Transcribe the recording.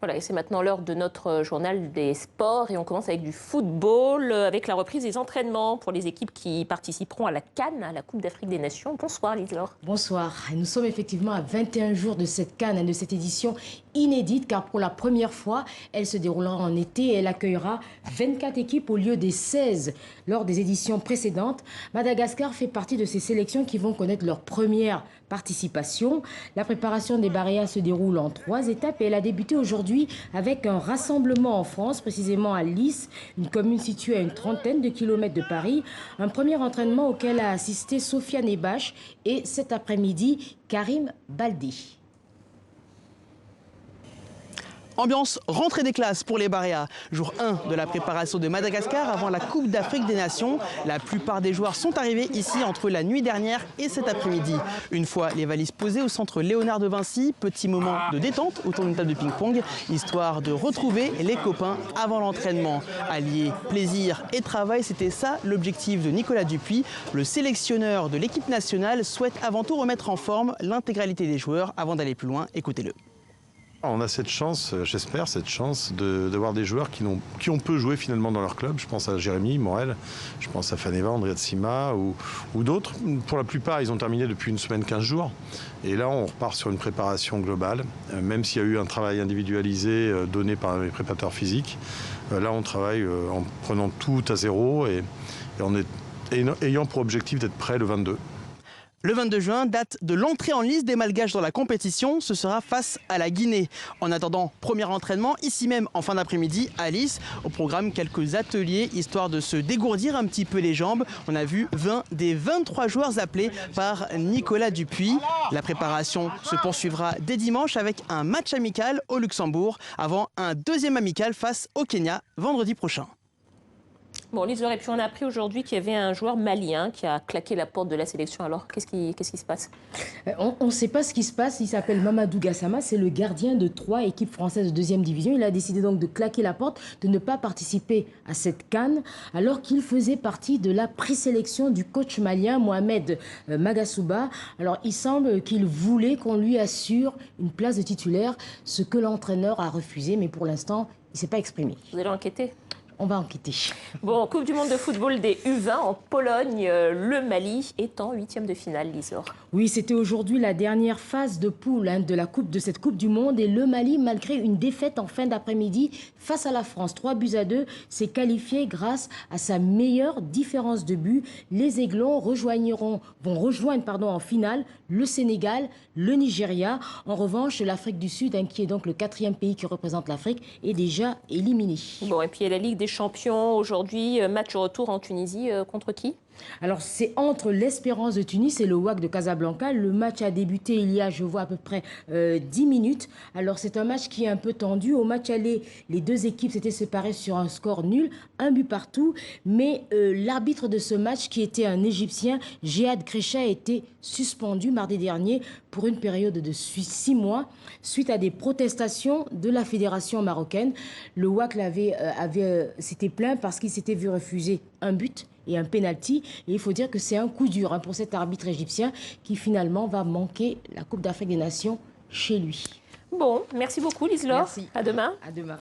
Voilà, et c'est maintenant l'heure de notre journal des sports et on commence avec du football, avec la reprise des entraînements pour les équipes qui participeront à la CAN, à la Coupe d'Afrique des Nations. Bonsoir Lise-Laure. Bonsoir. Nous sommes effectivement à 21 jours de cette CAN et de cette édition inédite car pour la première fois, elle se déroulera en été et elle accueillera 24 équipes au lieu des 16 lors des éditions précédentes. Madagascar fait partie de ces sélections qui vont connaître leur première participation. La préparation des Baréas se déroule en 3 étapes et elle a débuté aujourd'hui avec un rassemblement en France, précisément à Lys, une commune située à une trentaine de kilomètres de Paris. Un premier entraînement auquel a assisté Sofiane Ebache et cet après-midi, Karim Baldé. Ambiance rentrée des classes pour les Baréas. Jour 1 de la préparation de Madagascar avant la Coupe d'Afrique des Nations. La plupart des joueurs sont arrivés ici entre la nuit dernière et cet après-midi. Une fois les valises posées au centre Léonard de Vinci, petit moment de détente autour d'une table de ping-pong, histoire de retrouver les copains avant l'entraînement. Allier plaisir et travail, c'était ça l'objectif de Nicolas Dupuis. Le sélectionneur de l'équipe nationale souhaite avant tout remettre en forme l'intégralité des joueurs avant d'aller plus loin. Écoutez-le. On a cette chance, j'espère, cette chance d'avoir des joueurs qui ont peu joué finalement dans leur club. Je pense à Jérémy Morel, je pense à Faneva, Andrea Tsima ou d'autres. Pour la plupart, ils ont terminé depuis une semaine, 15 jours. Et là, on repart sur une préparation globale, même s'il y a eu un travail individualisé donné par les préparateurs physiques. Là, on travaille en prenant tout à zéro et ayant pour objectif d'être prêt le 22. Le 22 juin, date de l'entrée en lice des Malgaches dans la compétition, ce sera face à la Guinée. En attendant, premier entraînement, ici même en fin d'après-midi à Lys. Au programme, quelques ateliers, histoire de se dégourdir un petit peu les jambes. On a vu 20 des 23 joueurs appelés par Nicolas Dupuis. La préparation se poursuivra dès dimanche avec un match amical au Luxembourg, avant un deuxième amical face au Kenya vendredi prochain. Bon, Lise-Laure, et puis on a appris aujourd'hui qu'il y avait un joueur malien qui a claqué la porte de la sélection. Alors, qu'est-ce qui se passe? On ne sait pas ce qui se passe. Il s'appelle Mamadou Gassama. C'est le gardien de 3 équipes françaises de 2e division. Il a décidé donc de claquer la porte, de ne pas participer à cette CAN, alors qu'il faisait partie de la présélection du coach malien Mohamed Magasuba. Alors, il semble qu'il voulait qu'on lui assure une place de titulaire, ce que l'entraîneur a refusé. Mais pour l'instant, il ne s'est pas exprimé. Vous allez enquêter? On va enquêter. Bon, Coupe du monde de football des U20 en Pologne, le Mali est en 8e de finale, Lise-Laure. Oui, c'était aujourd'hui la dernière phase de poule de cette Coupe du Monde. Et le Mali, malgré une défaite en fin d'après-midi face à la France, 3-2, s'est qualifié grâce à sa meilleure différence de but. Les Aiglons vont rejoindre en finale le Sénégal, le Nigeria. En revanche, l'Afrique du Sud, qui est donc le 4e pays qui représente l'Afrique, est déjà éliminé. Bon, et puis il y a la Ligue des Champions aujourd'hui, match retour en Tunisie contre qui? Alors, c'est entre l'Espérance de Tunis et le WAC de Casablanca. Le match a débuté il y a, je vois, à peu près 10 minutes. Alors, c'est un match qui est un peu tendu. Au match aller, les deux équipes s'étaient séparées sur un score nul, un but partout. Mais l'arbitre de ce match, qui était un Égyptien, Jehad Kresha, a été suspendu mardi dernier pour une période de 6 mois suite à des protestations de la fédération marocaine. Le WAC s'était plaint parce qu'il s'était vu refuser un but et un penalty. Et il faut dire que c'est un coup dur pour cet arbitre égyptien qui finalement va manquer la Coupe d'Afrique des Nations chez lui. Bon, merci beaucoup Lise-Laure. Merci. À demain. À demain.